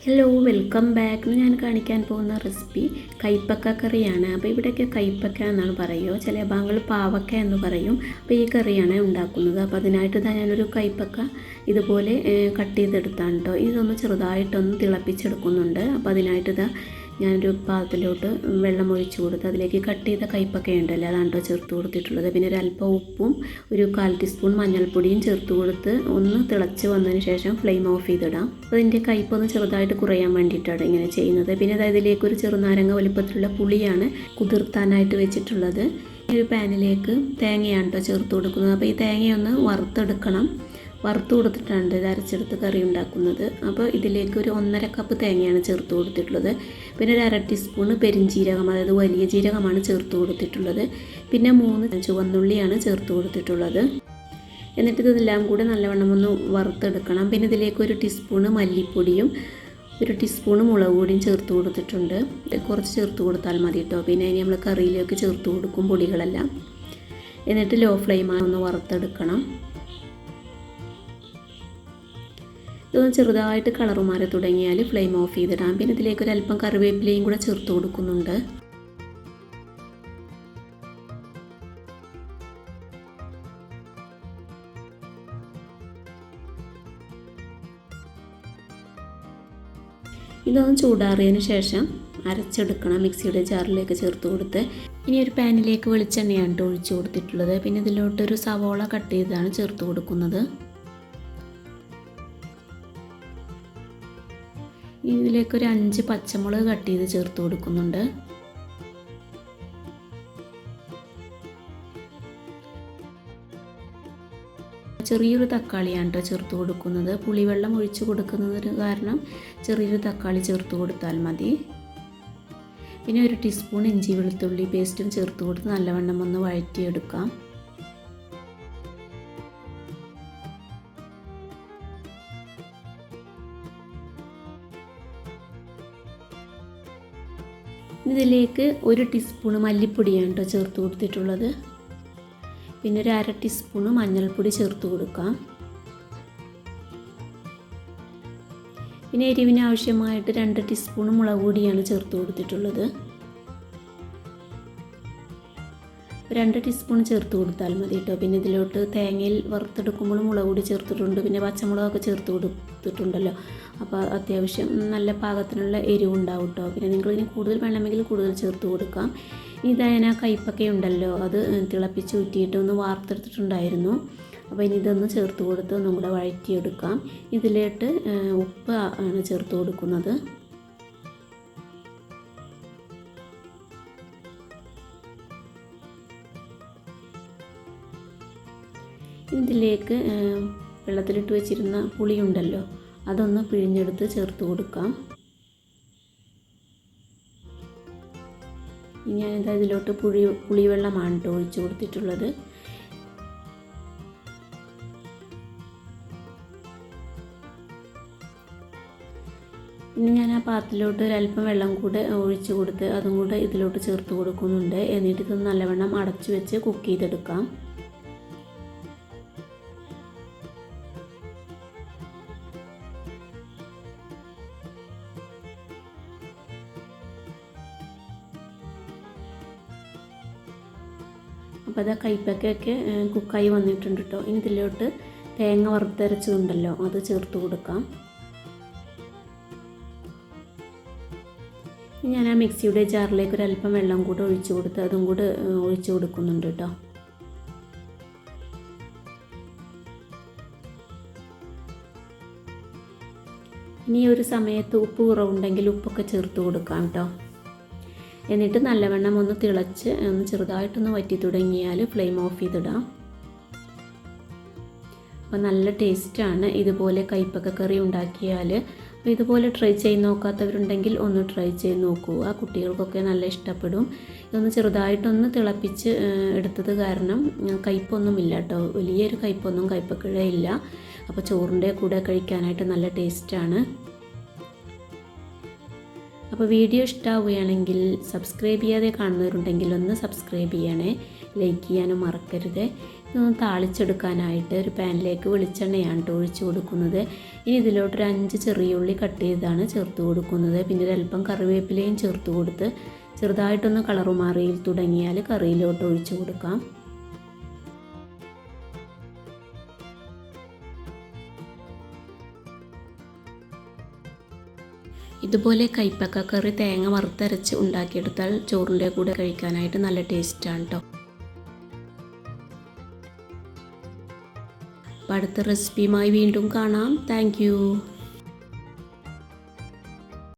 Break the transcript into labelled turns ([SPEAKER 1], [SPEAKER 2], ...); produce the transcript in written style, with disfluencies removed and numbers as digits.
[SPEAKER 1] Hello, welcome back. ഇന്ന് ഞാൻ കാണിക്കാൻ പോകുന്ന റെസിപ്പി കൈപ്പക്ക കറിയാണ്. അപ്പോൾ ഇവിടെയൊക്കെ കൈപ്പക്ക എന്നാണ് പറയുക, ചില ഭാഗങ്ങൾ പാവക്ക എന്ന് പറയും. അപ്പോൾ ഈ കറിയാണ് ഉണ്ടാക്കുന്നത്. അപ്പോൾ അതിനായിട്ട് ഞാനൊരു കൈപ്പക്ക ഇതുപോലെ കട്ട് ചെയ്തെടുത്താണ് കേട്ടോ. ഇതൊന്ന് ചെറുതായിട്ടൊന്ന് തിളപ്പിച്ചെടുക്കുന്നുണ്ട്. അപ്പോൾ അതിനായിട്ട് ഞാനൊരു പാത്രത്തിലോട്ട് വെള്ളം ഒഴിച്ച് കൊടുത്ത് അതിലേക്ക് കട്ട് ചെയ്ത കൈപ്പക്ക ഉണ്ടല്ലോ, അതാണ് കേട്ടോ ചേർത്ത് കൊടുത്തിട്ടുള്ളത്. പിന്നെ ഒരു അല്പം ഉപ്പും ഒരു 1/4 ടീസ്പൂൺ മഞ്ഞൾപ്പൊടിയും ചേർത്ത് കൊടുത്ത് ഒന്ന് തിളച്ച് വന്നതിന് ശേഷം ഫ്ലെയിം ഓഫ് ചെയ്തിടാം. അപ്പോൾ ഇതിൻ്റെ കയ്പ്പൊന്ന് ചെറുതായിട്ട് കുറയാൻ വേണ്ടിയിട്ടാണ് ഇങ്ങനെ ചെയ്യുന്നത്. പിന്നെ അതിലേക്ക് ഒരു ചെറുനാരങ്ങ വലിപ്പത്തിലുള്ള പുളിയാണ് കുതിർത്താനായിട്ട് വെച്ചിട്ടുള്ളത്. ഒരു പാനിലേക്ക് തേങ്ങയാണ് കേട്ടോ ചേർത്ത് കൊടുക്കുന്നത്. അപ്പോൾ ഈ തേങ്ങയൊന്ന് വറുത്തെടുക്കണം. വറുത്ത് കൊടുത്തിട്ടാണ് ഇത് അരച്ചെടുത്ത് കറി ഉണ്ടാക്കുന്നത്. അപ്പോൾ ഇതിലേക്ക് ഒരു 1.5 കപ്പ് തേങ്ങയാണ് ചേർത്ത് കൊടുത്തിട്ടുള്ളത്. പിന്നെ ഒരു 1/2 ടീസ്പൂൺ പെരിഞ്ജീരകം, അതായത് വലിയ ജീരകമാണ് ചേർത്ത് കൊടുത്തിട്ടുള്ളത്. പിന്നെ 3 ചുവന്നുള്ളിയാണ് ചേർത്ത് കൊടുത്തിട്ടുള്ളത്. എന്നിട്ട് ഇതെല്ലാം കൂടെ നല്ലവണ്ണം ഒന്ന് വറുത്തെടുക്കണം. പിന്നെ ഇതിലേക്ക് 1 ടീസ്പൂൺ മല്ലിപ്പൊടിയും 1 ടീസ്പൂൺ മുളക് പൊടിയും ചേർത്ത് കൊടുത്തിട്ടുണ്ട്. കുറച്ച് ചേർത്ത് കൊടുത്താൽ മതി കേട്ടോ. പിന്നെ നമ്മൾ കറിയിലേക്ക് ചേർത്ത് കൊടുക്കും പൊടികളെല്ലാം. എന്നിട്ട് ലോ ഫ്ലെയിമാണ് ഒന്ന് വറുത്തെടുക്കണം. ഇതൊന്ന് ചെറുതായിട്ട് കളർ മാറി തുടങ്ങിയാൽ ഫ്ലെയിം ഓഫ് ചെയ്തിടാം. പിന്നെ ഇതിലേക്ക് ഒരു അല്പം കറിവേപ്പിലയും കൂടെ ചേർത്ത് കൊടുക്കുന്നുണ്ട്. ഇതൊന്ന് ചൂടാറിയതിന് ശേഷം അരച്ചെടുക്കണം. മിക്സിയുടെ ജാറിലേക്ക് ചേർത്ത് കൊടുത്ത് ഇനി ഒരു പാനിലേക്ക് വെളിച്ചെണ്ണയാണ് ഒഴിച്ചു കൊടുത്തിട്ടുള്ളത്. പിന്നെ ഇതിലോട്ടൊരു സവോള കട്ട് ചെയ്താണ് ചേർത്ത് കൊടുക്കുന്നത്. ഇതിലേക്കൊരു 5 പച്ചമുളക് കട്ട് ചെയ്ത് ചേർത്ത് കൊടുക്കുന്നുണ്ട്. ചെറിയൊരു തക്കാളിയാണ് കേട്ടോ ചേർത്ത് കൊടുക്കുന്നത്. പുളിവെള്ളം ഒഴിച്ച് കൊടുക്കുന്നതിന് കാരണം ചെറിയൊരു തക്കാളി ചേർത്ത് കൊടുത്താൽ മതി. പിന്നെ 1 ടീസ്പൂൺ ഇഞ്ചി വെളുത്തുള്ളി പേസ്റ്റും ചേർത്ത് കൊടുത്ത് നല്ലവണ്ണം ഒന്ന് വഴറ്റിയെടുക്കാം. ഇതിലേക്ക് 1 ടീസ്പൂൺ മല്ലിപ്പൊടിയാണ് കേട്ടോ ചേർത്ത് കൊടുത്തിട്ടുള്ളത്. പിന്നെ ഒരു 1/2 ടീസ്പൂൺ മഞ്ഞൾപ്പൊടി ചേർത്ത് കൊടുക്കാം. പിന്നെ എരിവിന് ആവശ്യമായിട്ട് 2 ടീസ്പൂൺ മുളക് പൊടിയാണ് ചേർത്ത് കൊടുത്തിട്ടുള്ളത്. 2 ടീസ്പൂൺ ചേർത്ത് കൊടുത്താൽ മതി കേട്ടോ. പിന്നെ ഇതിലോട്ട് തേങ്ങയിൽ വറുത്തെടുക്കുമ്പോൾ മുളക് പൊടി ചേർത്തിട്ടുണ്ട്. പിന്നെ പച്ചമുളകൊക്കെ ചേർത്ത് കൊടുത്തിട്ടുണ്ടല്ലോ. അപ്പോൾ അത്യാവശ്യം നല്ല പാകത്തിനുള്ള എരിവുണ്ടാവും കേട്ടോ. പിന്നെ നിങ്ങളിനി കൂടുതൽ വേണമെങ്കിൽ കൂടുതൽ ചേർത്ത് കൊടുക്കാം. ഇതായ കൈപ്പക്കയുണ്ടല്ലോ, അത് തിളപ്പിച്ച് ഊറ്റിയിട്ട് ഒന്ന് വാർത്തെടുത്തിട്ടുണ്ടായിരുന്നു. അപ്പോൾ ഇനി ഇതൊന്ന് ചേർത്ത് കൊടുത്ത് ഒന്നും കൂടെ വഴറ്റിയെടുക്കാം. ഇതിലോട്ട് ഉപ്പ് ആണ് ചേർത്ത് കൊടുക്കുന്നത്. ഇതിലേക്ക് വെള്ളത്തിലിട്ട് വെച്ചിരുന്ന പുളിയുണ്ടല്ലോ, അതൊന്ന് പിഴിഞ്ഞെടുത്ത് ചേർത്ത് കൊടുക്കാം. ഞാനിത് ഇതിലോട്ട് പുളിവെള്ളമാണ് കേട്ടോ ഒഴിച്ച് കൊടുത്തിട്ടുള്ളത്. ഇനി ഞാൻ ആ പാത്രത്തിലോട്ട് ഒരല്പം വെള്ളം കൂടെ ഒഴിച്ച് കൊടുത്ത് അതും കൂടെ ഇതിലോട്ട് ചേർത്ത് കൊടുക്കുന്നുണ്ട്. എന്നിട്ട് ഇത് നല്ലവണ്ണം അടച്ചു വെച്ച് കുക്ക് ചെയ്തെടുക്കാം. അപ്പോൾ അത് കൈപ്പക്കയൊക്കെ കുക്കായി വന്നിട്ടുണ്ട് കേട്ടോ. ഇനി ഇതിലോട്ട് തേങ്ങ വറുത്തരച്ചതുണ്ടല്ലോ, അത് ചേർത്ത് കൊടുക്കാം. ഞാൻ ആ മിക്സിയുടെ ജാറിലേക്ക് ഒരല്പം വെള്ളം കൂടെ ഒഴിച്ച് കൊടുത്ത് അതും കൂടെ ഒഴിച്ച് കൊടുക്കുന്നുണ്ട് കേട്ടോ. ഇനി ഒരു സമയത്ത് ഉപ്പ് കുറവുണ്ടെങ്കിൽ ഉപ്പൊക്കെ ചേർത്ത് കൊടുക്കാം കേട്ടോ. എന്നിട്ട് നല്ലവണ്ണം ഒന്ന് തിളച്ച് ഒന്ന് ചെറുതായിട്ടൊന്ന് വറ്റി തുടങ്ങിയാൽ ഫ്ലെയിം ഓഫ് ചെയ്തിടാം. അപ്പോൾ നല്ല ടേസ്റ്റാണ് ഇതുപോലെ കൈപ്പക്ക കറി ഉണ്ടാക്കിയാൽ. അപ്പോൾ ഇതുപോലെ ട്രൈ ചെയ്ത് നോക്കാത്തവരുണ്ടെങ്കിൽ ഒന്ന് ട്രൈ ചെയ്ത് നോക്കുക. കുട്ടികൾക്കൊക്കെ നല്ല ഇഷ്ടപ്പെടും. ഇതൊന്ന് ചെറുതായിട്ടൊന്ന് തിളപ്പിച്ച് എടുത്തത് കാരണം കയ്പ്പൊന്നുമില്ല കേട്ടോ. വലിയൊരു കയ്പ്പൊന്നും കയ്പ്പക്കയില്ല. അപ്പോൾ ചോറിൻ്റെ കൂടെ കഴിക്കാനായിട്ട് നല്ല ടേസ്റ്റാണ്. അപ്പോൾ വീഡിയോ ഇഷ്ടമാവുകയാണെങ്കിൽ സബ്സ്ക്രൈബ് ചെയ്യാതെ കാണുന്നവരുണ്ടെങ്കിൽ ഒന്ന് സബ്സ്ക്രൈബ് ചെയ്യണേ. ലൈക്ക് ചെയ്യാനും മറക്കരുത്. ഇതൊന്ന് താളിച്ചെടുക്കാനായിട്ട് ഒരു പാനിലേക്ക് വെളിച്ചെണ്ണയാണ് കേട്ടോ ഒഴിച്ച് കൊടുക്കുന്നത്. ഇനി ഇതിലോട്ടൊരു 5 ചെറിയ ഉള്ളി കട്ട് ചെയ്താണ് ചേർത്ത് കൊടുക്കുന്നത്. പിന്നെ ഒരല്പം കറിവേപ്പിലയും ചേർത്ത് കൊടുത്ത് ചെറുതായിട്ടൊന്ന് കളറ് മാറി തുടങ്ങിയാൽ കറിയിലോട്ട് ഒഴിച്ച് കൊടുക്കാം. ഇതുപോലെ കൈപ്പക്ക കറി തേങ്ങ വറുത്തരച്ച് ഉണ്ടാക്കിയെടുത്താൽ ചോറിൻ്റെ കൂടെ കഴിക്കാനായിട്ട് നല്ല ടേസ്റ്റാണ് കേട്ടോ. അപ്പോൾ അടുത്ത റെസിപ്പിയുമായി വീണ്ടും കാണാം. താങ്ക്